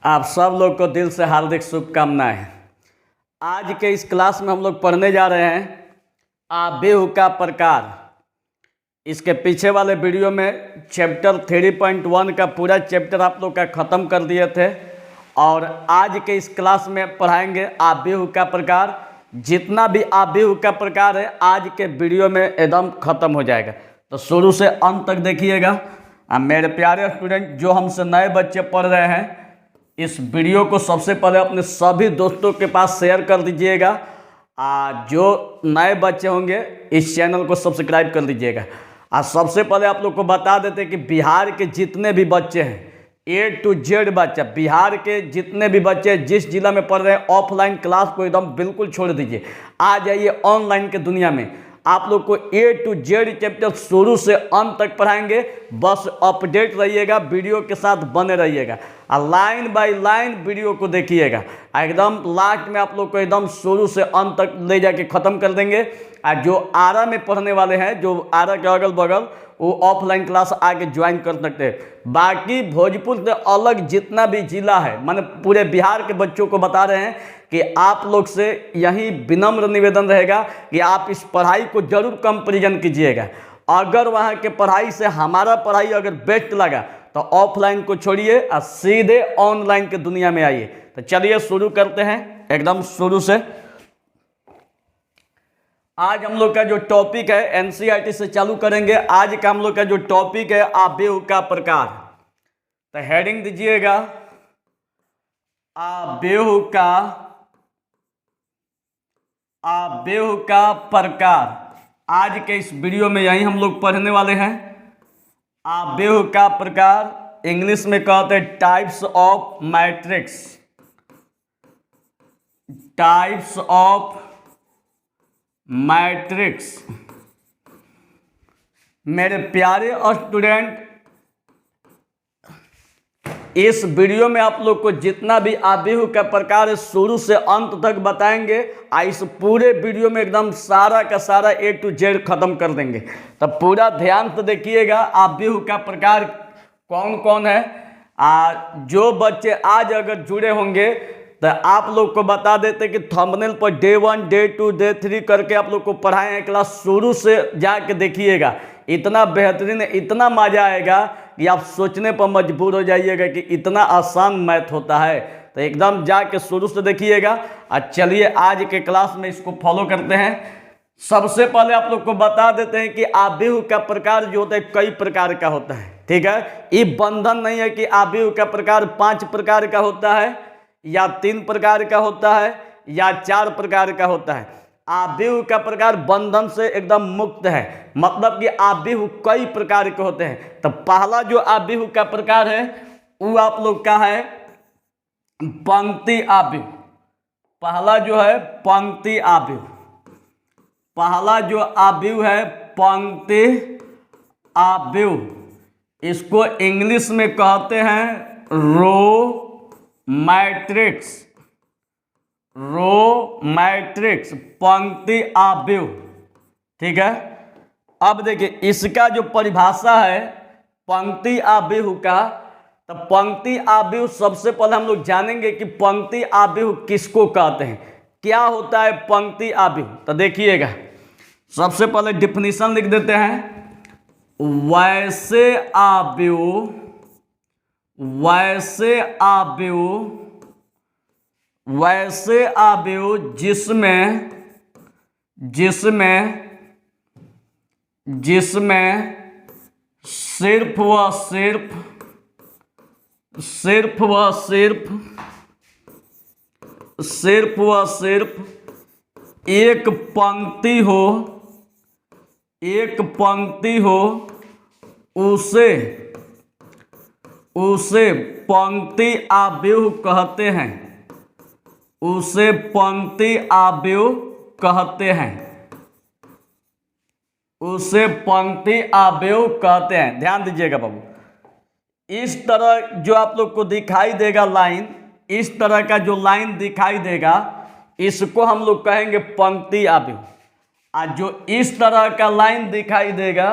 आप सब लोग को दिल से हार्दिक शुभकामनाएं। आज के इस क्लास में हम लोग पढ़ने जा रहे हैं आव्यूह का प्रकार। इसके पीछे वाले वीडियो में चैप्टर 3.1 का पूरा चैप्टर आप लोग का ख़त्म कर दिए थे और आज के इस क्लास में पढ़ाएंगे आव्यूह का प्रकार। जितना भी आव्यूह का प्रकार है आज के वीडियो में एकदम ख़त्म हो जाएगा, तो शुरू से अंत तक देखिएगा। मेरे प्यारे स्टूडेंट जो हमसे नए बच्चे पढ़ रहे हैं, इस वीडियो को सबसे पहले अपने सभी दोस्तों के पास शेयर कर दीजिएगा। जो नए बच्चे होंगे इस चैनल को सब्सक्राइब कर लीजिएगा। सबसे पहले आप लोग को बता देते हैं कि बिहार के जितने भी बच्चे हैं A to Z बच्चा, बिहार के जितने भी बच्चे जिस जिला में पढ़ रहे हैं, ऑफलाइन क्लास को एकदम बिल्कुल छोड़ दीजिए, आ जाइए ऑनलाइन के दुनिया में। आप लोग को A to Z चैप्टर शुरू से अंत तक पढ़ाएंगे। बस अपडेट रहिएगा, वीडियो के साथ बने रहिएगा और लाइन बाय लाइन वीडियो को देखिएगा। एकदम लास्ट में आप लोग को एकदम शुरू से अंत तक ले जाके ख़त्म कर देंगे। और जो आरा में पढ़ने वाले हैं, जो आरा के अगल बगल, वो ऑफलाइन क्लास आके ज्वाइन कर सकते हैं। बाकी भोजपुर से अलग जितना भी जिला है, माने पूरे बिहार के बच्चों को बता रहे हैं कि आप लोग से यही विनम्र निवेदन रहेगा कि आप इस पढ़ाई को जरूर कंपैरिजन कीजिएगा। अगर वहाँ के पढ़ाई से हमारा पढ़ाई अगर बेस्ट लगा तो ऑफलाइन को छोड़िए और सीधे ऑनलाइन के दुनिया में आइए। तो चलिए शुरू करते हैं एकदम शुरू से। आज हम लोग का जो टॉपिक है एनसीईआरटी से चालू करेंगे। आज का हम लोग का जो टॉपिक है आव्यूह का प्रकार। तो हेडिंग दीजिएगा आव्यूह का प्रकार। आज के इस वीडियो में यही हम लोग पढ़ने वाले हैं आव्यूह का प्रकार। इंग्लिश में कहते हैं types of matrix. Types of matrix. मेरे प्यारे स्टूडेंट, इस वीडियो में आप लोग को जितना भी आव्यूह का प्रकार है शुरू से अंत तक बताएंगे। इस पूरे वीडियो में एकदम सारा का सारा A to Z खत्म कर देंगे। तो पूरा ध्यान से देखिएगा आव्यूह का प्रकार कौन कौन है। जो बच्चे आज अगर जुड़े होंगे तो आप लोग को बता देते कि thumbnail per day 1, day 2, day 3 करके आप लोग को पढ़ाए हैं क्लास। शुरू से जाके देखिएगा, इतना बेहतरीन, इतना मजा आएगा कि आप सोचने पर मजबूर हो जाइएगा कि इतना आसान मैथ होता है। तो एकदम जाके शुरू से देखिएगा। और चलिए आज के क्लास में इसको फॉलो करते हैं। सबसे पहले आप लोग को बता देते हैं कि आव्यूह का प्रकार जो होता है कई प्रकार का होता है। ठीक है, ये बंधन नहीं है कि आव्यूह का प्रकार 5 प्रकार का होता है या 3 प्रकार का होता है या 4 प्रकार का होता है। आव्यूह का प्रकार बंधन से एकदम मुक्त है, मतलब कि आव्यूह कई प्रकार के होते हैं। तो पहला जो आव्यूह का प्रकार है वो आप लोग का है पंक्ति आव्यूह। पहला जो है पंक्ति आव्यूह। पहला जो आव्यूह है पंक्ति आव्यूह। इसको इंग्लिश में कहते हैं रो मैट्रिक्स। रो मैट्रिक्स, पंक्ति आव्यूह। ठीक है, अब देखिए इसका जो परिभाषा है पंक्ति आव्यूह का, तो पंक्ति आव्यूह सबसे पहले हम लोग जानेंगे कि पंक्ति आव्यूह किसको कहते हैं, क्या होता है पंक्ति आव्यूह। तो देखिएगा, सबसे पहले डिफिनीशन लिख देते हैं। वैसे आव्यूह, वैसे आव्यूह, वैसे आव्यूह जिसमें जिसमें जिसमें सिर्फ व सिर्फ सिर्फ व सिर्फ सिर्फ व सिर्फ एक पंक्ति हो, एक पंक्ति हो, उसे उसे पंक्ति आव्यूह कहते हैं। उसे पंक्ति आव्यूह कहते हैं। उसे पंक्ति आव्यूह कहते हैं। ध्यान दीजिएगा बाबू, इस तरह जो आप लोग को दिखाई देगा लाइन, इस तरह का जो लाइन दिखाई देगा इसको हम लोग कहेंगे पंक्ति आव्यूह। और जो इस तरह का लाइन दिखाई देगा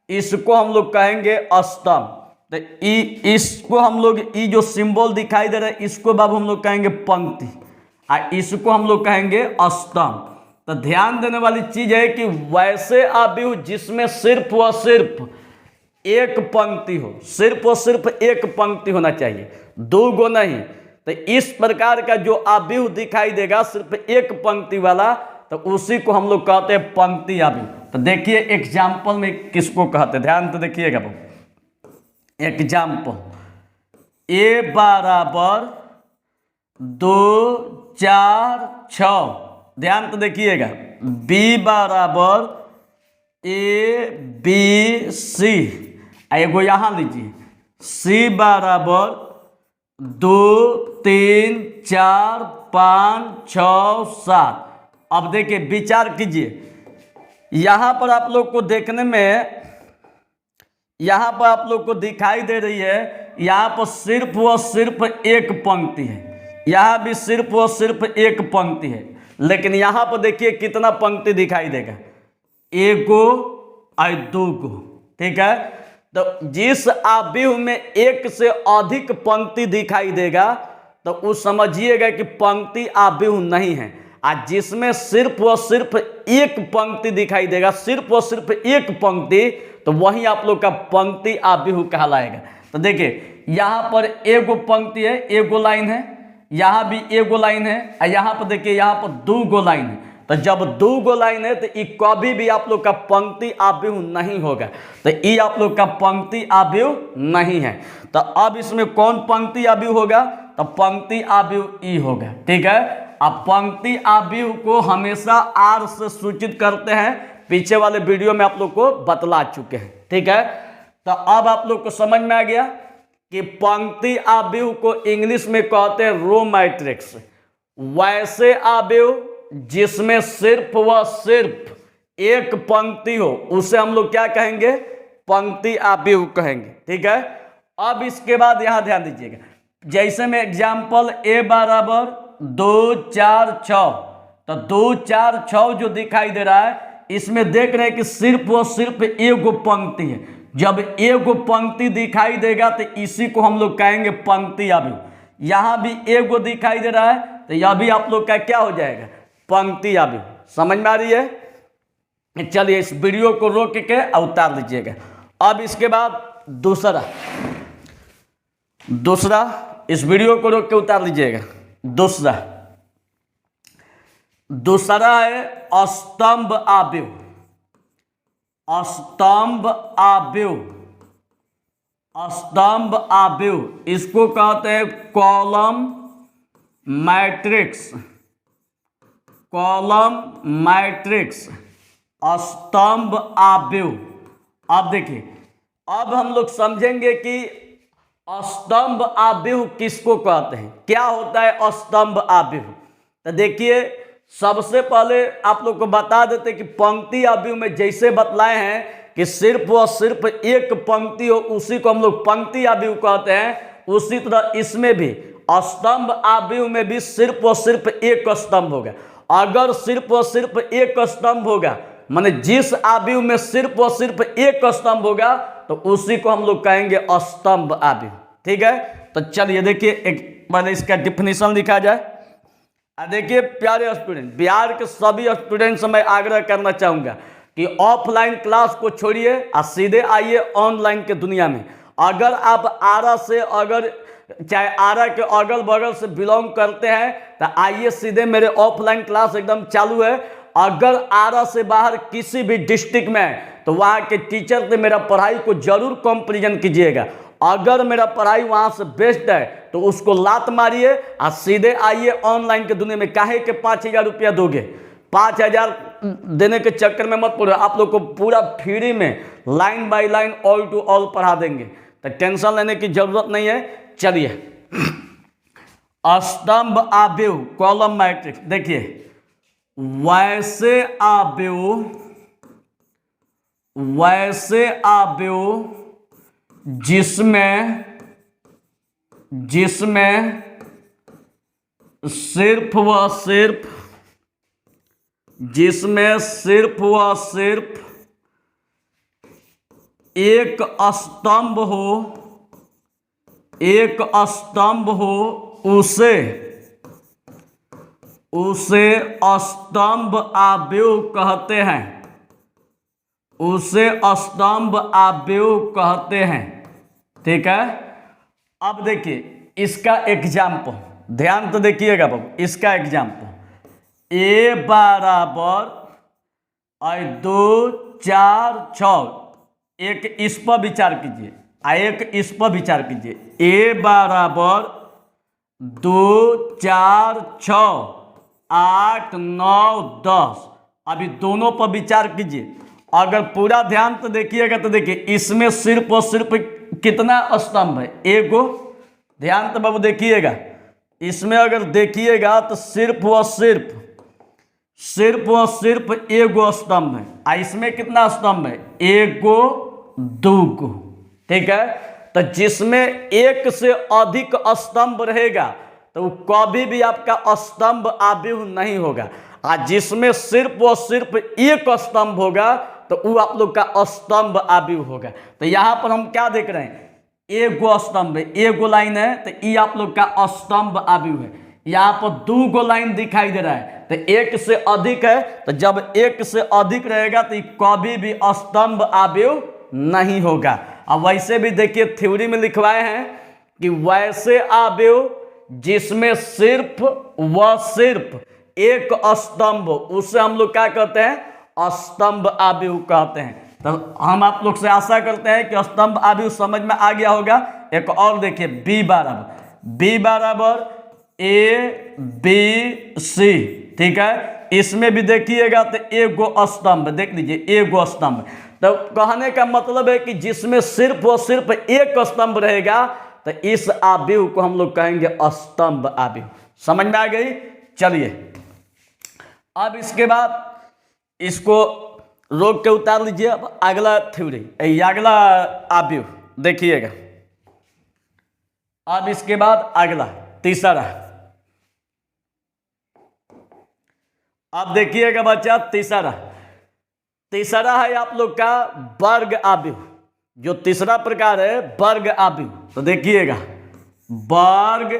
इसको हम लोग कहेंगे स्तंभ। तो इसको हम लोग जो सिंबल दिखाई दे रहा है इसको अब हम लोग कहेंगे पंक्ति, और इसको हम लोग कहेंगे स्तंभ। तो ध्यान देने वाली चीज है कि वैसे अवयव जिसमें सिर्फ व सिर्फ एक पंक्ति हो, सिर्फ और सिर्फ एक पंक्ति होना चाहिए, दो गो नहीं। तो इस प्रकार का जो अवयव दिखाई देगा सिर्फ एक पंक्ति वाला, तो उसी को हम लोग कहते हैं पंक्ति अवयव। तो देखिए एग्जाम्पल में किसको कहते हैं, ध्यान तो देखिएगा। एग्जाम्पल, ए बराबर 2 4 6, ध्यान तो देखिएगा। बी बराबर ए बी सी, एगो यहाँ लीजिए, सी बराबर 2 3 4 5 6 7। अब देखिए विचार कीजिए, यहाँ पर आप लोग को देखने में, यहाँ पर आप लोग को दिखाई दे रही है, यहाँ पर सिर्फ व सिर्फ एक पंक्ति है, यहाँ भी सिर्फ व सिर्फ एक पंक्ति है। लेकिन यहाँ पर देखिए कितना पंक्ति दिखाई देगा, एगो और दूगो, ठीक है। तो जिस अवयव में एक से अधिक पंक्ति दिखाई देगा तो उस समझिएगा कि पंक्ति अवयव नहीं है। और जिसमें सिर्फ व सिर्फ एक पंक्ति दिखाई देगा, सिर्फ व सिर्फ एक पंक्ति, तो वही आप लोग का पंक्ति अवयव कहलाएगा। तो देखिए यहाँ पर एगो पंक्ति है, एगो लाइन है, यहाँ भी एगो लाइन है, और यहाँ पर देखिए यहाँ पर दो गो लाइन है। तो जब दो गो लाइन है तो ये कभी भी आप लोग का पंक्ति अवयव नहीं होगा, तो ये आप लोग का पंक्ति अवयव नहीं है। तो अब इसमें कौन पंक्ति अवयव होगा, तो पंक्ति अवयव ई होगा, ठीक है। अब पंक्ति अवयव को हमेशा आर से सूचित करते हैं, पीछे वाले वीडियो में आप लोग को बतला चुके हैं, ठीक है। तो अब आप लोग को समझ में आ गया कि पंक्ति अवयव को इंग्लिश में कहते हैं रो मैट्रिक्स। वैसे अवयव जिसमें सिर्फ व सिर्फ एक पंक्ति हो उसे हम लोग क्या कहेंगे, पंक्ति अवयव कहेंगे, ठीक है। अब इसके बाद यहां ध्यान दीजिएगा, जैसे में एग्जाम्पल ए बराबर 2 4 6, तो 2 4 6 जो दिखाई दे रहा है इसमें देख रहे हैं कि सिर्फ और सिर्फ एगो पंक्ति है। जब एगो पंक्ति दिखाई देगा तो इसी को हम लोग कहेंगे पंक्ति अवयव। यहाँ भी एगो दिखाई दे रहा है तो यह भी आप लोग का क्या हो जाएगा, पंक्ति अवयव। समझ में आ रही है। चलिए इस वीडियो को रोक के उतार लीजिएगा। अब इसके बाद दूसरा इस वीडियो को रोक के उतार लीजिएगा। दूसरा है स्तंभ अवयव। स्तंभ अवयव इसको कहते हैं कॉलम मैट्रिक्स। स्तंभ अवयव। अब देखिए, अब हम लोग समझेंगे कि स्तंभ अवयव किसको कहते हैं, क्या होता है स्तंभ अवयव। तो देखिए सबसे पहले आप लोग को बता देते कि पंक्ति अवयव में जैसे बतलाए हैं कि सिर्फ व सिर्फ एक पंक्ति हो उसी को हम लोग पंक्ति अवयव कहते हैं, उसी तरह इसमें भी स्तंभ अवयव में भी सिर्फ व सिर्फ एक स्तंभ होगा। अगर सिर्फ व सिर्फ एक स्तंभ होगा, माने जिस अवयव में सिर्फ व सिर्फ एक स्तंभ होगा तो उसी को हम लोग कहेंगे स्तंभ अवयव, ठीक है। तो चलिए देखिए एक पहले इसका डिफिनीशन लिखा जाए। देखिए प्यारे स्टूडेंट, बिहार के सभी स्टूडेंट से मैं आग्रह करना चाहूँगा कि ऑफलाइन क्लास को छोड़िए और सीधे आइए ऑनलाइन के दुनिया में। अगर आप आरा से, अगर चाहे आरा के अगल बगल से बिलोंग करते हैं तो आइए सीधे, मेरे ऑफलाइन क्लास एकदम चालू है। अगर आरा से बाहर किसी भी डिस्ट्रिक्ट में है तो वहाँ के टीचर से मेरा पढ़ाई को जरूर कंपेरिजन कीजिएगा। अगर मेरा पढ़ाई वहाँ से बेस्ट है तो उसको लात मारिए और सीधे आइए ऑनलाइन के दुनिया में। काहे के 5,000 रुपया दोगे, 5,000 देने के चक्कर में मत पड़ो। आप लोग को पूरा फ्री में line by line all to all पढ़ा देंगे, तो टेंशन लेने की जरूरत नहीं है। चलिए स्तंभ अवयव कॉलम मैट्रिक्स। देखिए वैसे अवयव जिसमें सिर्फ व सिर्फ एक स्तंभ हो एक स्तंभ हो उसे स्तंभ आव्यूह कहते हैं, उसे स्तंभ आव्यूह कहते हैं। ठीक है। अब देखिए इसका एग्जाम्पल, ध्यान तो देखिएगा बाबू, इसका एग्जाम्पल ए बराबर 2 4 6, एक इस पर विचार कीजिए, एक इस पर विचार कीजिए। ए बराबर 2 4 6 8 9 10, अभी दोनों पर विचार कीजिए। अगर पूरा ध्यान तो देखिएगा तो देखिए इसमें सिर्फ और सिर्फ कितना स्तंभ है, एगो। ध्यान तो बाबू देखिएगा, इसमें अगर देखिएगा तो सिर्फ और सिर्फ एगो स्तंभ है। इसमें कितना स्तंभ है, एगो दूगो। ठीक है। तो जिसमें एक से अधिक स्तंभ रहेगा तो वो कभी भी आपका स्तंभ आव्यूह नहीं होगा, और जिसमें सिर्फ और सिर्फ एक स्तंभ होगा तो वो आप लोग का स्तंभ आव्यूह होगा। तो यहाँ पर हम क्या देख रहे हैं, एगो स्तंभ है, एगो लाइन है, तो ये आप लोग का स्तंभ आव्यूह है। यहाँ पर 2 गो लाइन दिखाई दे रहा है, तो एक से अधिक है, तो जब एक से अधिक रहेगा तो कभी भी स्तंभ आव्यूह नहीं होगा। अब वैसे भी देखिए थ्योरी में लिखवाए हैं कि वैसे आव्यूह जिसमें सिर्फ व सिर्फ एक स्तंभ, उसे हम लोग क्या कहते हैं, स्तंभ आव्यूह कहते हैं। तो हम आप लोग से आशा करते हैं कि स्तंभ आव्यूह समझ में आ गया होगा। एक और देखिए बी बराबर ए बी सी। ठीक है। इसमें भी देखिएगा तो एगो स्तंभ, देख लीजिए एगो स्तंभ। तो कहने का मतलब है कि जिसमें सिर्फ और सिर्फ एक स्तंभ रहेगा तो इस आव्यूह को हम लोग कहेंगे स्तंभ आव्यूह। समझ में आ गई। चलिए अब इसके बाद इसको रोक के उतार लीजिए। अब अगला थ्योरी, अगला आव्यूह देखिएगा। अब इसके बाद अगला तीसरा, अब देखिएगा बच्चा तीसरा है आप लोग का वर्ग आव्यूह। जो तीसरा प्रकार है वर्ग आव्यूह, तो देखिएगा वर्ग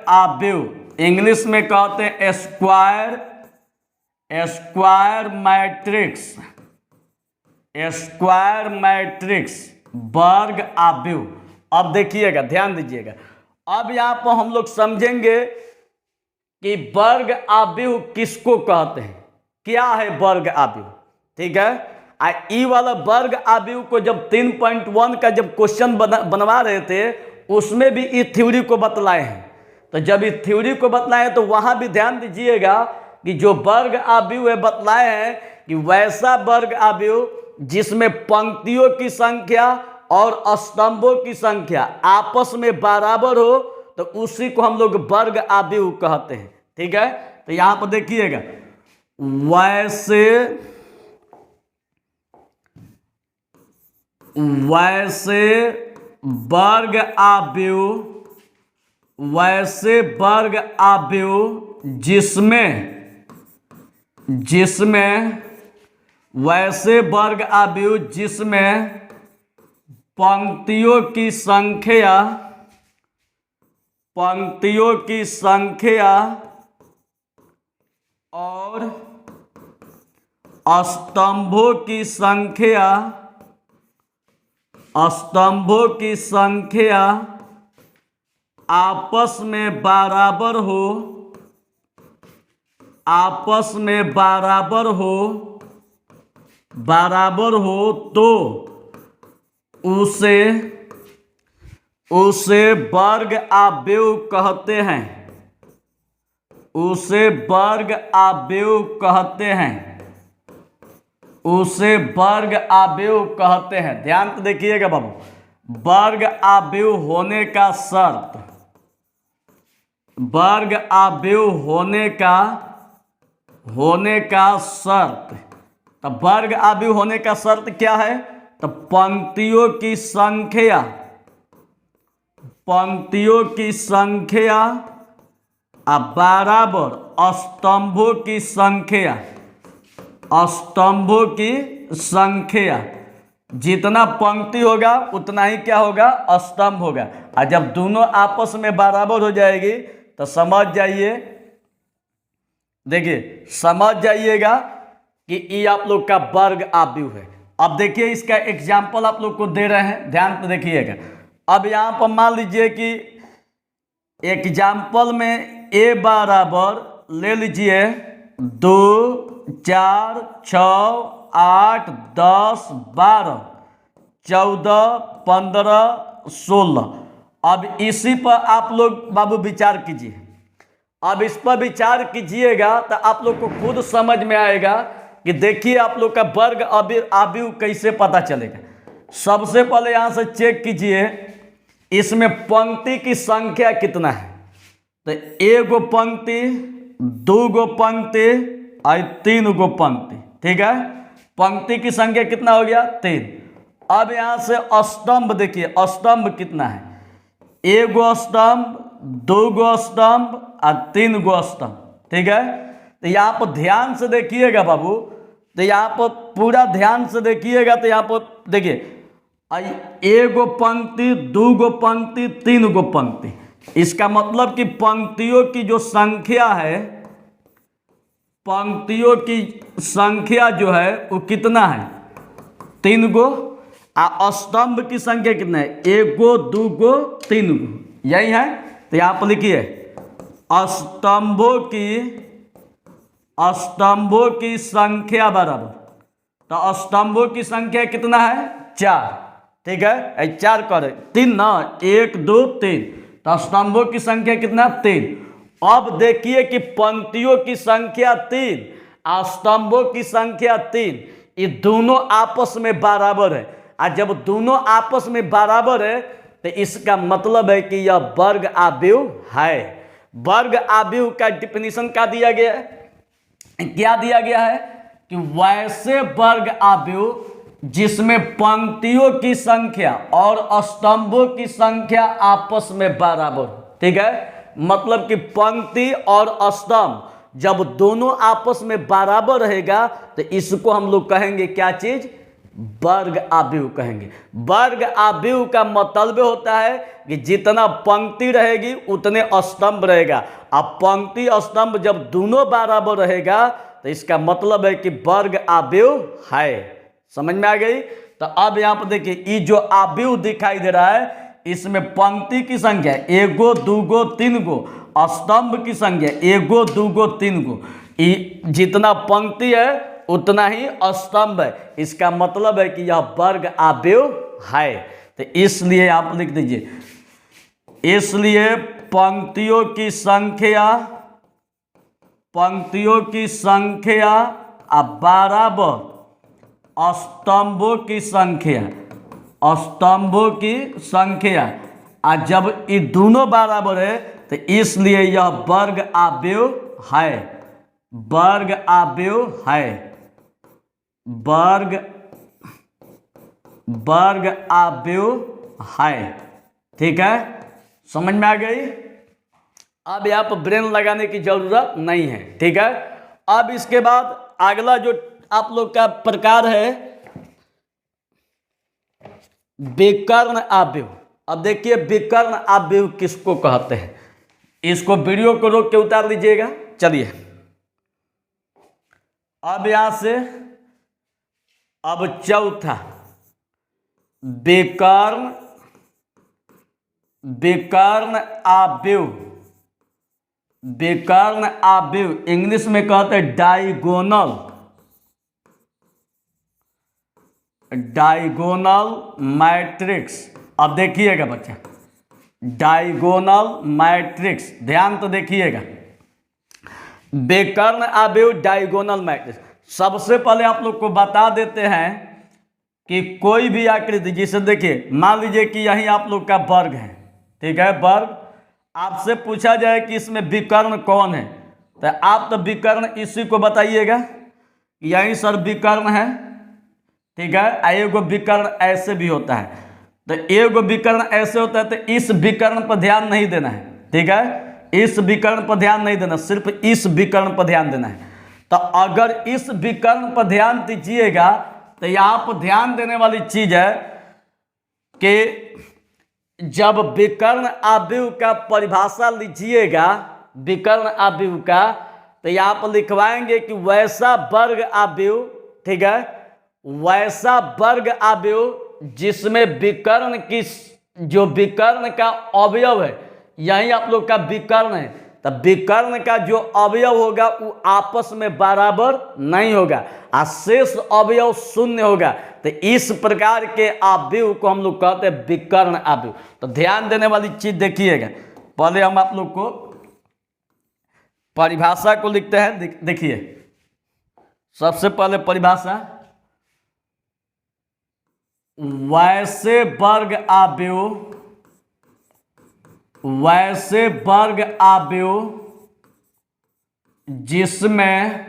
आव्यूह इंग्लिश में कहते हैं स्क्वायर मैट्रिक्स वर्ग आव्यूह। अब देखिएगा, ध्यान दीजिएगा। अब यहाँ पर हम लोग समझेंगे कि वर्ग आव्यूह किसको कहते हैं, क्या है वर्ग आव्यूह। ठीक है। ई वाला वर्ग आव्यूह को जब 3.1 का जब क्वेश्चन बनवा रहे थे उसमें भी इस थ्योरी को बतलाए हैं। तो जब इस थ्योरी को बतलाए तो वहां भी ध्यान दीजिएगा कि जो वर्ग आव्यूह बतलाए हैं कि वैसा वर्ग आव्यूह जिसमें पंक्तियों की संख्या और स्तंभों की संख्या आपस में बराबर हो तो उसी को हम लोग वर्ग आव्यूह कहते हैं। ठीक है। तो यहां पर देखिएगा वैसे वर्ग आव्यूह जिसमें पंक्तियों की संख्या और स्तंभों की संख्या आपस में बराबर हो तो उसे वर्ग आव्यूह कहते हैं। उसे वर्ग आव्यूह कहते हैं। ध्यान तो देखिएगा बाबू, वर्ग आव्यूह होने का शर्त, वर्ग आव्यूह होने का शर्त। तो वर्ग आव्यूह होने का शर्त क्या है, तो पंक्तियों की संख्या बराबर स्तंभों की संख्या जितना पंक्ति होगा उतना ही क्या होगा, स्तंभ होगा। और जब दोनों आपस में बराबर हो जाएगी तो समझ जाइए, देखिए समझ जाइएगा कि ये आप लोग का वर्ग आव्यूह है। अब देखिए इसका एग्जाम्पल आप लोग को दे रहे हैं, ध्यान से देखिएगा। अब यहाँ पर मान लीजिए कि एग्जाम्पल में a बराबर ले लीजिए 2, 4, 6, 8, 10, 12, 14, 15, 16। अब इसी पर आप लोग बाबू विचार कीजिए। अब इस पर विचार कीजिएगा तो आप लोग को खुद समझ में आएगा कि देखिए आप लोग का वर्ग आव्यूह कैसे पता चलेगा। सबसे पहले यहाँ से चेक कीजिए इसमें पंक्ति की संख्या कितना है। तो एगो पंक्ति, 2 गो पंक्ति और 3 गो पंक्ति, ठीक है। पंक्ति की संख्या कितना हो गया, 3। अब यहाँ से स्तंभ देखिए, स्तंभ कितना है, 1 गो स्तंभ, 2 गो स्तंभ और 3 गो स्तंभ, ठीक है। तो यहाँ पर ध्यान से देखिएगा बाबू, तो यहाँ पर पूरा ध्यान से देखिएगा। तो यहाँ पर देखिए 1 गो पंक्ति, 2 गो पंक्ति, 3 गो पंक्ति। इसका मतलब कि पंक्तियों की जो संख्या है, पंक्तियों की संख्या जो है वो कितना है, 3 गो। और स्तंभ की संख्या कितना है, 1 गो, 2 गो, 3 गो, यही है। तो यहाँ पर लिखिए स्तंभों की संख्या बराबर, तो स्तंभों की संख्या कितना है, 4, ठीक है। 4 करे 3 ना, 1, 2, 3, तो स्तंभों की संख्या कितना, 3। अब देखिए कि पंक्तियों की संख्या 3 और स्तंभों की संख्या 3, ये दोनों आपस में बराबर है। और जब दोनों आपस में बराबर है तो इसका मतलब है कि यह वर्ग आव्यूह है। वर्ग आव्यूह का डिफिनीशन क्या दिया गया है, क्या दिया गया है कि वैसे वर्ग आव्यूह जिसमें पंक्तियों की संख्या और स्तंभों की संख्या आपस में बराबर, ठीक है। मतलब कि पंक्ति और स्तंभ जब दोनों आपस में बराबर रहेगा तो इसको हम लोग कहेंगे क्या चीज, वर्ग आव्यूह कहेंगे। वर्ग आव्यूह का मतलब होता है कि जितना पंक्ति रहेगी उतने स्तंभ रहेगा। अब पंक्ति स्तंभ जब दोनों बराबर रहेगा तो इसका मतलब है कि वर्ग आव्यूह है। समझ में आ गई। तो अब यहाँ पर देखिए ये जो आव्यूह दिखाई दे रहा है इसमें पंक्ति की संख्या 1 गो, 2 गो, 3 गो, स्तंभ की संख्या 1 गो, 2 गो, 3 गो। जितना पंक्ति है उतना ही स्तंभ है। इसका मतलब है कि यह वर्ग आव्यूह है। तो इसलिए आप लिख दीजिए, इसलिए पंक्तियों की संख्या बराबर स्तंभों की संख्या, और जब ये दोनों बराबर है तो इसलिए यह वर्ग आव्यूह है। वर्ग आव्यूह है, वर्ग आव्यूह है, ठीक है। समझ में आ गई। अब यहाँ पर ब्रेन लगाने की जरूरत नहीं है, ठीक है। अब इसके बाद अगला जो आप लोग का प्रकार है विकर्ण आव्यूह। अब देखिए विकर्ण आव्यूह किसको कहते हैं, इसको वीडियो को रोक के उतार लीजिएगा। चलिए अब यहां से अब चौथा विकर्ण आव्यूह। विकर्ण आव्यूह इंग्लिश में कहते हैं डायगोनल मैट्रिक्स। अब देखिएगा बच्चा, डायगोनल मैट्रिक्स, ध्यान तो देखिएगा। विकर्ण आव्यूह डायगोनल मैट्रिक्स। सबसे पहले आप लोग को बता देते हैं कि कोई भी आकृति, जिसे देखिए मान लीजिए कि यही आप लोग का वर्ग है, ठीक है, वर्ग। आपसे पूछा जाए कि इसमें विकर्ण कौन है, तो आप तो विकर्ण इसी को बताइएगा, यही सर विकर्ण है, ठीक है। एगो विकर्ण ऐसे भी होता है, तो एगो विकर्ण ऐसे होता है, तो इस विकर्ण पर ध्यान नहीं देना है, ठीक है। इस विकर्ण पर ध्यान नहीं देना, सिर्फ इस विकर्ण पर ध्यान देना है। तो अगर इस विकर्ण पर ध्यान दीजिएगा तो यहाँ पर ध्यान देने वाली चीज है कि जब विकर्ण आव्यूह का परिभाषा लीजिएगा, विकर्ण आव्यूह का, तो यहाँ पर लिखवाएंगे कि वैसा वर्ग आव्यूह, ठीक है, वैसा वर्ग आव्यूह जिसमें विकर्ण की जो विकर्ण का अवयव है, यही आप लोग का विकर्ण है, तो विकर्ण का जो अवयव होगा वो आपस में बराबर नहीं होगा और शेष अवयव शून्य होगा। तो इस प्रकार के आव्यूह को हम लोग कहते हैं विकर्ण आव्यूह। तो ध्यान देने वाली चीज देखिएगा, पहले हम आप लोग को परिभाषा को लिखते हैं। देखिए, सबसे पहले परिभाषा, वैसे वर्ग आव्यूह, वैसे वर्ग आव्यूह जिसमें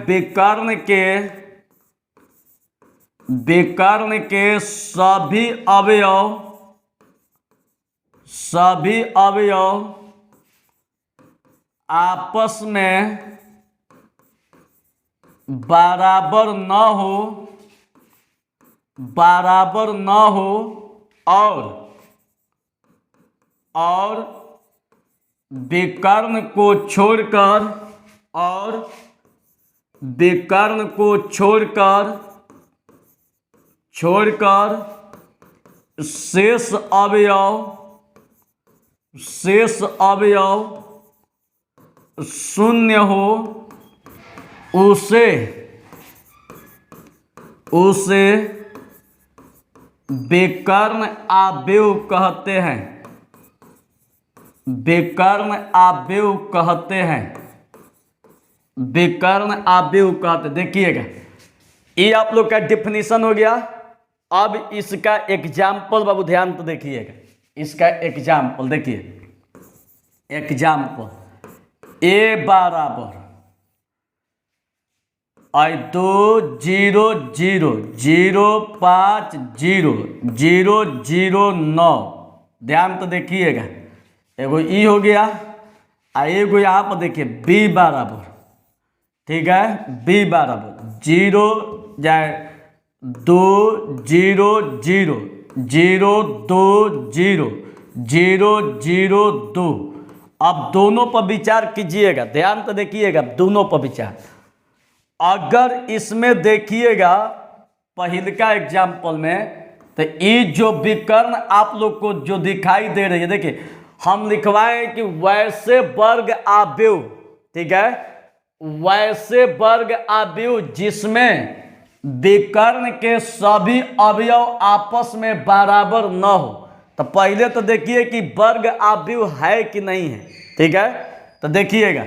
विकर्ण के सभी अवयव आपस में बराबर न हो और विकर्ण को छोड़कर शेष अवयव शून्य हो, उसे विकर्ण आव्यूह कहते हैं। विकर्ण आव्यूह कहते। देखिएगा, ये आप लोग का डिफिनीशन हो गया। अब इसका एग्जाम्पल बाबू ध्यान तो देखिएगा, इसका एग्जाम्पल देखिए। एग्जाम्पल, ए बराबर 2 0 0 0 5 0 0 0 9। ध्यान तो देखिएगा, एगो ई हो गया और एगो यहाँ पर देखिए बी बराबर, ठीक है, बी बराबर 0 जाए 2 0 0 0 2 0 0 0 2। अब दोनों पर विचार कीजिएगा, ध्यान तो देखिएगा, दोनों पर विचार। अगर इसमें देखिएगा पहिलका एग्जाम्पल में, तो ये जो विकर्ण आप लोग को जो दिखाई दे रही है, देखिए हम लिखवाए कि वैसे वर्ग आव्यूह, ठीक है, वैसे वर्ग आव्यूह जिसमें विकर्ण के सभी अवयव आपस में बराबर न हो। तो पहले तो देखिए कि वर्ग आव्यूह है कि नहीं है, ठीक है। तो देखिएगा,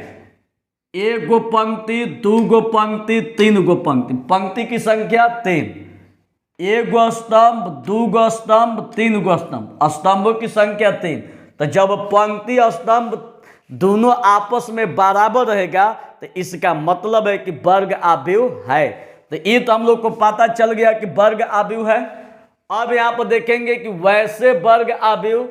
एक गो पंक्ति, 2 गो पंक्ति, 3 गो पंक्ति, पंक्ति की संख्या 3, 1 गो स्तंभ, 2 गो स्तंभ, 3 गो स्तंभ, स्तंभों की संख्या 3। तो जब पंक्ति स्तंभ दोनों आपस में बराबर रहेगा तो इसका मतलब है कि वर्ग आव्यूह है। तो ये तो हम लोग को पता चल गया कि वर्ग आव्यूह है। अब यहाँ पर देखेंगे कि वैसे वर्ग आव्यूह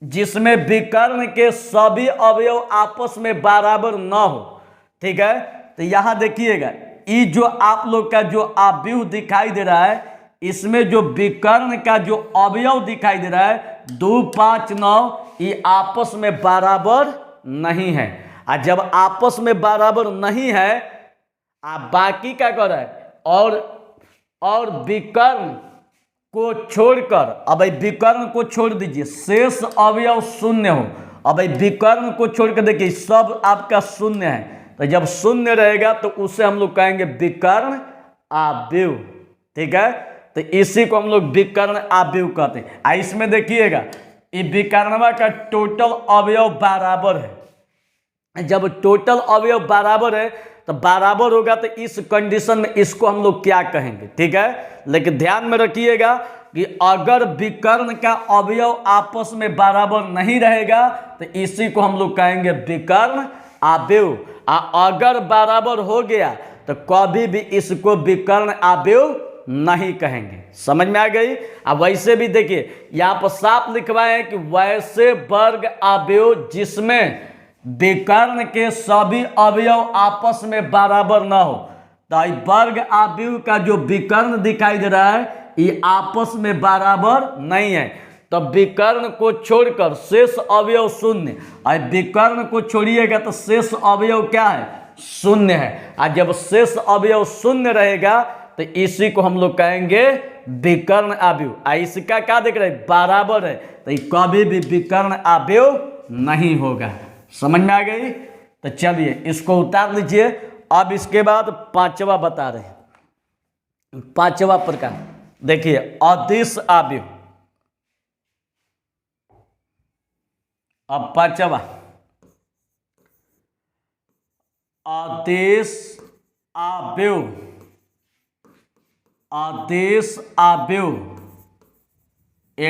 जिसमें विकर्ण के सभी अवयव आपस में बराबर न हो, ठीक है। तो यहाँ देखिएगा, ये जो आप लोग का जो आव्यूह दिखाई दे रहा है, इसमें जो विकर्ण का जो अवयव दिखाई दे रहा है 2 5 9, ये आपस में बराबर नहीं है। और जब आपस में बराबर नहीं है, आप बाकी क्या कर रहा है, और विकर्ण को छोड़कर, अब विकर्ण को छोड़ दीजिए, शेष अवयव शून्य हो। अब विकर्ण को छोड़कर देखिए सब आपका शून्य है, तो जब शून्य रहेगा तो उसे हम लोग कहेंगे विकर्ण आव्यूह, ठीक है। तो इसी को हम लोग विकर्ण आव्यूह कहते हैं। इसमें देखिएगा, ये विकर्णवा का टोटल अवयव बराबर है। जब टोटल अवयव बराबर है तो बराबर होगा, तो इस कंडीशन में इसको हम लोग क्या कहेंगे, ठीक है। लेकिन ध्यान में रखिएगा कि अगर विकर्ण का अवयव आपस में बराबर नहीं रहेगा तो इसी को हम लोग कहेंगे विकर्ण आव्यूह। अगर बराबर हो गया तो कभी भी इसको विकर्ण आव्यूह नहीं कहेंगे। समझ में आ गई। अब वैसे भी देखिए, यहाँ पर साफ लिखवाए हैं कि वैसे वर्ग आव्यूह जिसमें विकर्ण के सभी अवयव आपस में बराबर ना हो। तो वर्ग आव्यूह का जो विकर्ण दिखाई दे रहा है ये आपस में बराबर नहीं है। तो विकर्ण को छोड़कर शेष अवयव शून्य, और विकर्ण को छोड़िएगा तो शेष अवयव क्या है, शून्य है। और जब शेष अवयव शून्य रहेगा तो इसी को हम लोग कहेंगे विकर्ण आव्यूह। इसका क्या देख रहे हैं, बराबर है, तो ये कभी भी विकर्ण आव्यूह नहीं होगा। समझ में आ गई? तो चलिए इसको उतार लीजिए। अब इसके बाद पांचवा बता रहे हैं। पांचवा प्रकार देखिए, अदिश आव्यूह। अब पांचवा अदिश आव्यूह। अदिश आव्यूह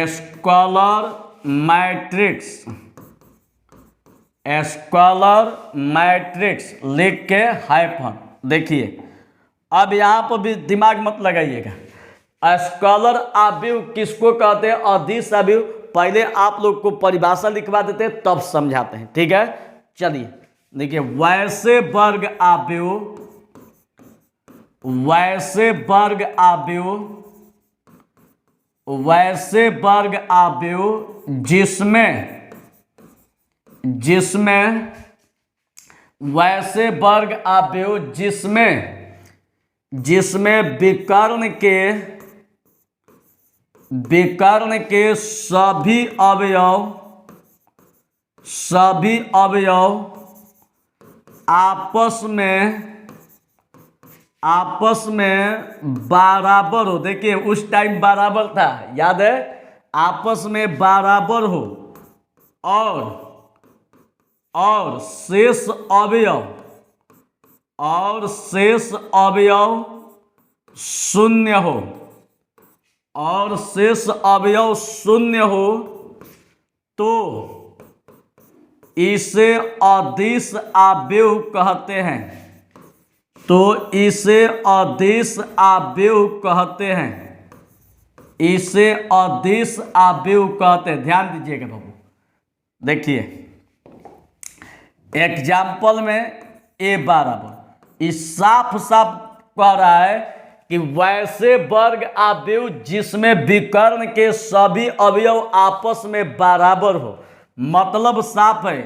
स्केलर मैट्रिक्स। स्केलर मैट्रिक्स लिख के हाइफन। देखिए अब यहाँ पर भी दिमाग मत लगाइएगा। स्केलर आव्यूह किसको कहते हैं, अदिश आव्यूह। पहले आप लोग को परिभाषा लिखवा देते हैं तब समझाते हैं, ठीक है। चलिए देखिए, वैसे वर्ग आव्यूह, वैसे वर्ग आव्यूह, वैसे वर्ग आव्यूह जिसमें वैसे वर्ग आव्यूह जिसमें विकर्ण के सभी अवयव आपस में बराबर हो। देखिए उस टाइम बराबर था, याद है, आपस में बराबर हो और शेष अवयव शून्य हो, और शेष अवयव शून्य हो तो इसे अदिश आव्यूह कहते हैं। तो इसे अदिश आव्यूह कहते हैं। इसे अदिश आव्यूह कहते हैं। ध्यान दीजिएगा बाबू। देखिए एग्जाम्पल में ए बराबर, इस साफ साफ कह रहा है कि वैसे वर्ग आव्यूह जिसमें विकर्ण के सभी अवयव आपस में बराबर हो। मतलब साफ है,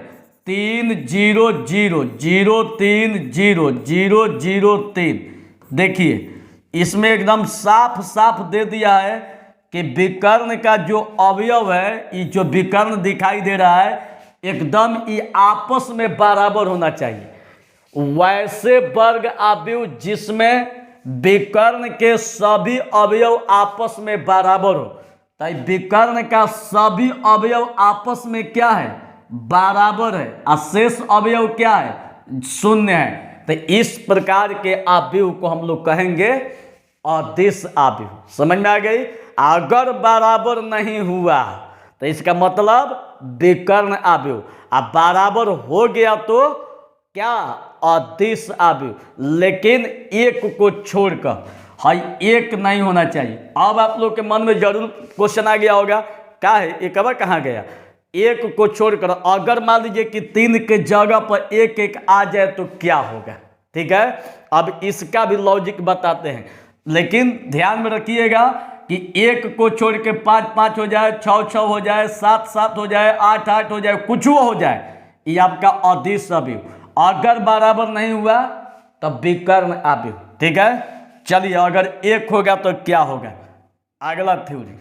3 0 0 0 3 0 0 0 3। देखिए इसमें एकदम साफ साफ दे दिया है कि विकर्ण का जो अवयव है, ये जो विकर्ण दिखाई दे रहा है, एकदम ये आपस में बराबर होना चाहिए। वैसे वर्ग आव्यूह जिसमें विकर्ण के सभी अवयव आपस में बराबर हो। तो विकर्ण का सभी अवयव आपस में क्या है, बराबर है, और शेष अवयव क्या है, शून्य है। तो इस प्रकार के आव्यूह को हम लोग कहेंगे अदिश आव्यूह। समझ में आ गई? अगर बराबर नहीं हुआ तो इसका मतलब विकर्ण आव्यूह, अब बराबर हो गया तो क्या, अदिश आव्यूह। लेकिन एक को छोड़कर, हाँ एक नहीं होना चाहिए। अब आप लोग के मन में जरूर क्वेश्चन आ गया होगा, क्या है एक बार कहाँ गया, एक को छोड़कर अगर मान लीजिए कि 3 के जगह पर 1 1 आ जाए तो क्या होगा। ठीक है, अब इसका भी लॉजिक बताते हैं, लेकिन ध्यान में रखिएगा कि 1 को छोड़ के 5 5 हो जाए, 6 6 हो जाए, 7 7 हो जाए, 8 8 हो जाए, कुछ हो जाए, ये आपका अदिश आव्यूह। अगर बराबर नहीं हुआ तब विकर्ण आव्यूह। ठीक है, चलिए अगर 1 होगा तो क्या होगा, अगला थ्योरी।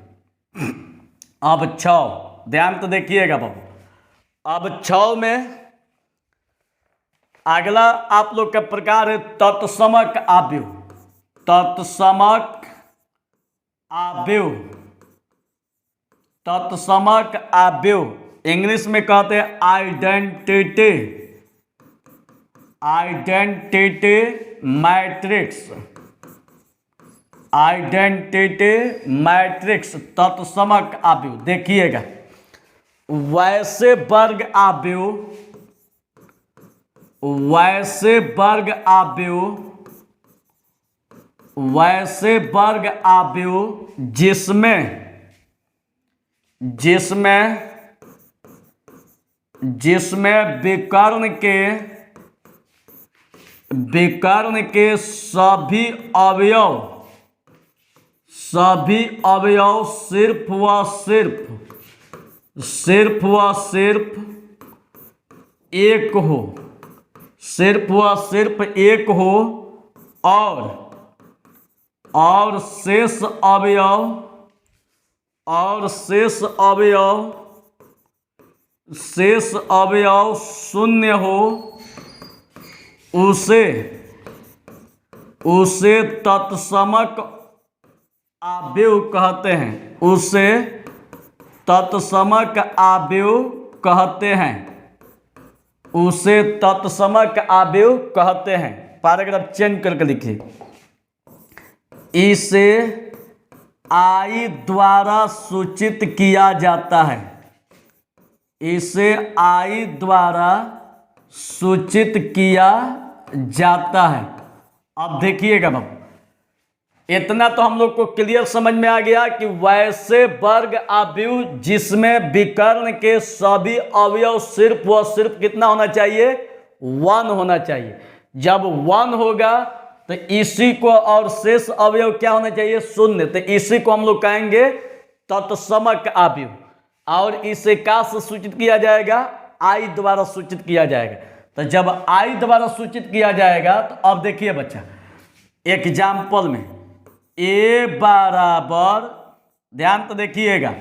अब 6, ध्यान तो देखिएगा बाबू। अब 6 में अगला आप लोग का प्रकार है तत्समक आव्यूह। तत्समक आव्यूह, तत्समक आव्यूह इंग्लिश में कहते हैं identity, identity matrix, identity matrix तत्समक आव्यूह। देखिएगा वैसे वर्ग आव्यूह, वैसे वर्ग आव्यूह, वैसे वर्ग आव्यूह जिसमें जिसमें विकर्ण के सभी अवयव सिर्फ व सिर्फ एक हो, सिर्फ व सिर्फ एक हो, और शेष अवयव शून्य हो, उसे तत्समक आव्यूह कहते हैं। उसे तत्समक आव्यूह कहते हैं। उसे तत्समक आव्यूह कहते हैं। पैराग्राफ चेंज करके लिखिए। इसे आई द्वारा सूचित किया जाता है। इसे आई द्वारा सूचित किया जाता है। अब देखिएगा बाबू, इतना तो हम लोग को क्लियर समझ में आ गया कि वैसे वर्ग आव्यूह जिसमें विकर्ण के सभी अवयव सिर्फ व सिर्फ कितना होना चाहिए, 1 होना चाहिए। जब 1 होगा तो इसी को, और शेष अवयव क्या होना चाहिए, 0। तो इसी को हम लोग कहेंगे तत्समक आव्यूह। और इसे का से सूचित किया जाएगा, आई द्वारा सूचित किया जाएगा। तो जब आई द्वारा सूचित किया जाएगा तो अब देखिए बच्चा, एग्जाम्पल में ए बराबर, ध्यान तो देखिएगा,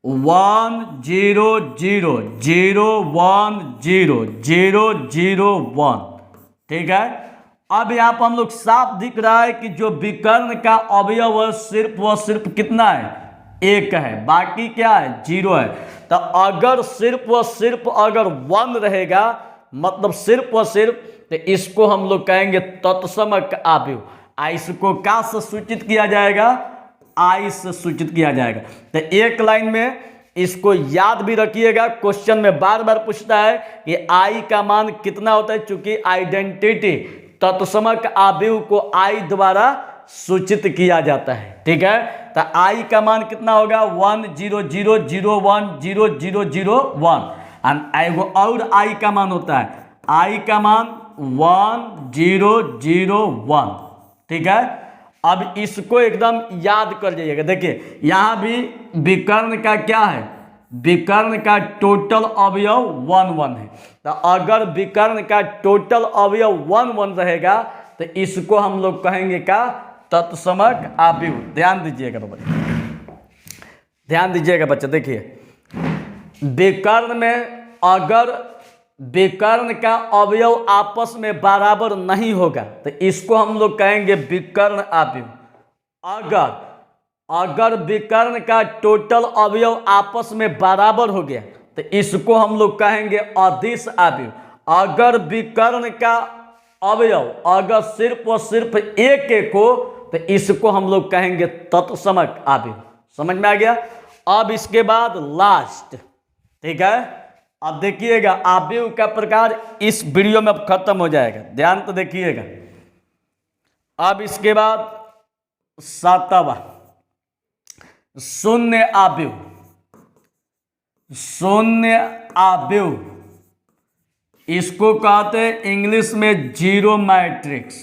1 0 0 0 1 0 0 0 1। ठीक है। अब यहाँ पर हम लोग साफ दिख रहा है कि जो विकर्ण का अवयव सिर्फ व सिर्फ कितना है, 1 है, बाकी क्या है, 0 है। तो अगर सिर्फ व सिर्फ अगर 1 रहेगा, मतलब सिर्फ व सिर्फ, तो इसको हम लोग कहेंगे तत्समक आव्यूह। इसको का से सूचित किया जाएगा, आई से सूचित किया जाएगा। तो एक लाइन में इसको याद भी रखिएगा, क्वेश्चन में बार बार पूछता है कि आई का मान कितना होता है, चूंकि आइडेंटिटी तत्समक आव्यूह को आई द्वारा सूचित किया जाता है। ठीक है। तो आई का मान कितना होगा, 1 0 0 0 1 0 0 0 1। और आई का मान होता है, आई का मान 1 0 0 1। ठीक है। अब इसको एकदम याद कर जाइएगा। देखिए यहां भी विकर्ण का क्या है, विकर्ण का टोटल अवयव 1 1 है। तो अगर विकर्ण का टोटल अवयव 1 1 रहेगा तो इसको हम लोग कहेंगे का, तत्समक आव्यूह। ध्यान दीजिएगा बच्चे, ध्यान दीजिएगा बच्चे। देखिए विकर्ण में अगर विकर्ण का अवयव आपस में बराबर नहीं होगा तो इसको हम लोग कहेंगे विकर्ण आव्यूह। अगर विकर्ण का टोटल अवयव आपस में बराबर हो गया तो इसको हम लोग कहेंगे अदिश आव्यूह। अगर विकर्ण का अवयव अगर सिर्फ और सिर्फ एक हो तो इसको हम लोग कहेंगे तत्समक आव्यूह। समझ में आ गया। अब इसके बाद लास्ट, ठीक है। अब देखिएगा आव्यूह का प्रकार इस वीडियो में अब खत्म हो जाएगा, ध्यान तो देखिएगा। अब इसके बाद 7वां शून्य आव्यूह। शून्य आव्यूह इसको कहते हैं इंग्लिश में जीरो मैट्रिक्स।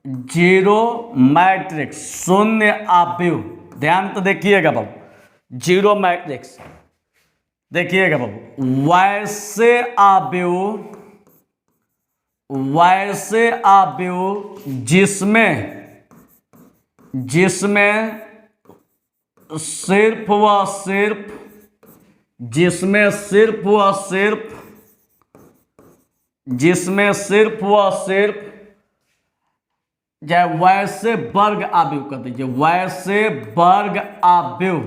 जीरो मैट्रिक्स शून्य आव्यूह। ध्यान तो देखिएगा बाबू, जीरो मैट्रिक्स देखिएगा बाबू। वैसे आव्यूह जिसमें सिर्फ व सिर्फ वैसे वर्ग आव्यूह कर दीजिए। वैसे वर्ग आव्यूह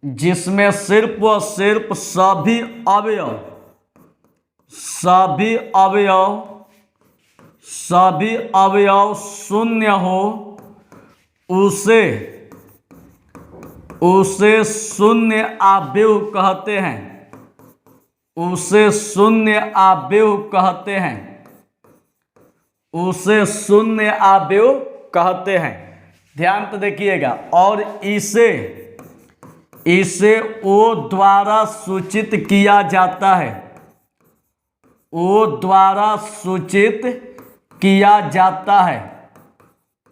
जिसमें सिर्फ व सिर्फ सभी अवयव शून्य हो, उसे शून्य आव्यूह कहते हैं। उसे शून्य आव्यूह कहते हैं। उसे शून्य आव्यूह कहते हैं। ध्यान तो देखिएगा। और इसे ओ द्वारा सूचित किया जाता है। ओ द्वारा सूचित किया जाता है।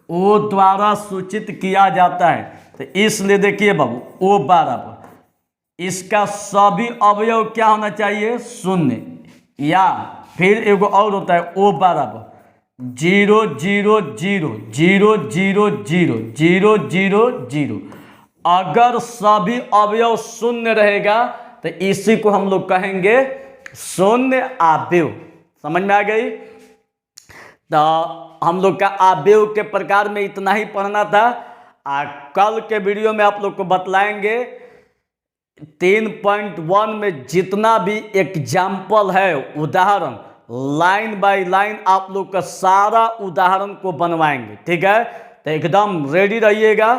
ओ द्वारा सूचित किया जाता है। तो इसलिए देखिए बाबू ओ बराबर इसका सभी अवयव क्या होना चाहिए? शून्य। या फिर एगो और होता है ओ बराबर 0 0 0 0 0 0 0 0 0। अगर सभी अवयव शून्य रहेगा तो इसी को हम लोग कहेंगे शून्य अवयव। समझ में आ गई? तो हम लोग का अवयव के प्रकार में इतना ही पढ़ना था। कल के वीडियो में आप लोग को बतलाएंगे 3.1 में जितना भी एग्जाम्पल है, उदाहरण, लाइन बाय लाइन आप लोग का सारा उदाहरण को बनवाएंगे। ठीक है, तो एकदम रेडी रहिएगा।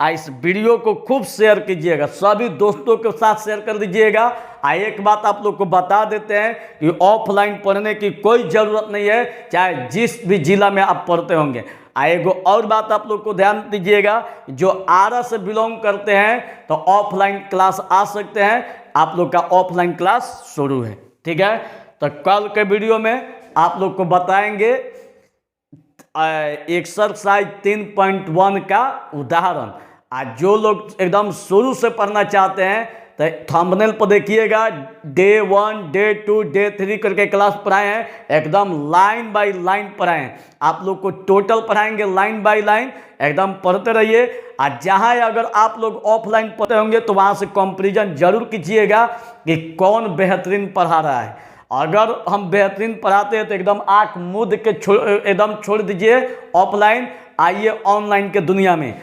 इस वीडियो को खूब शेयर कीजिएगा, सभी दोस्तों के साथ शेयर कर दीजिएगा। एक बात आप लोग को बता देते हैं कि ऑफलाइन पढ़ने की कोई ज़रूरत नहीं है, चाहे जिस भी जिला में आप पढ़ते होंगे। एगो और बात आप लोग को ध्यान दीजिएगा, जो आरा से बिलोंग करते हैं तो ऑफलाइन क्लास आ सकते हैं। आप लोग का ऑफलाइन क्लास शुरू है। ठीक है, तो कल के वीडियो में आप लोग को बताएंगे एक्सरसाइज 3.1 का उदाहरण। आज जो लोग एकदम शुरू से पढ़ना चाहते हैं तो थंबनेल पर देखिएगा डे 1 डे 2 डे 3 करके क्लास पढ़ाए हैं, एकदम लाइन बाय लाइन पढ़ाए हैं। आप लोग को टोटल पढ़ाएंगे लाइन बाय लाइन, एकदम पढ़ते रहिए। और जहाँ अगर आप लोग ऑफलाइन पढ़ते होंगे तो वहाँ से कंपैरिजन जरूर कीजिएगा कि कौन बेहतरीन पढ़ा रहा है। अगर हम बेहतरीन पढ़ाते हैं तो एकदम आँख मूंद के एकदम छोड़ दीजिए ऑफलाइन, आइए ऑनलाइन के दुनिया में।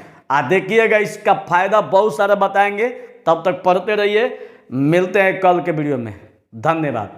देखिएगा इसका फायदा बहुत सारा बताएंगे। तब तक पढ़ते रहिए, मिलते हैं कल के वीडियो में। धन्यवाद।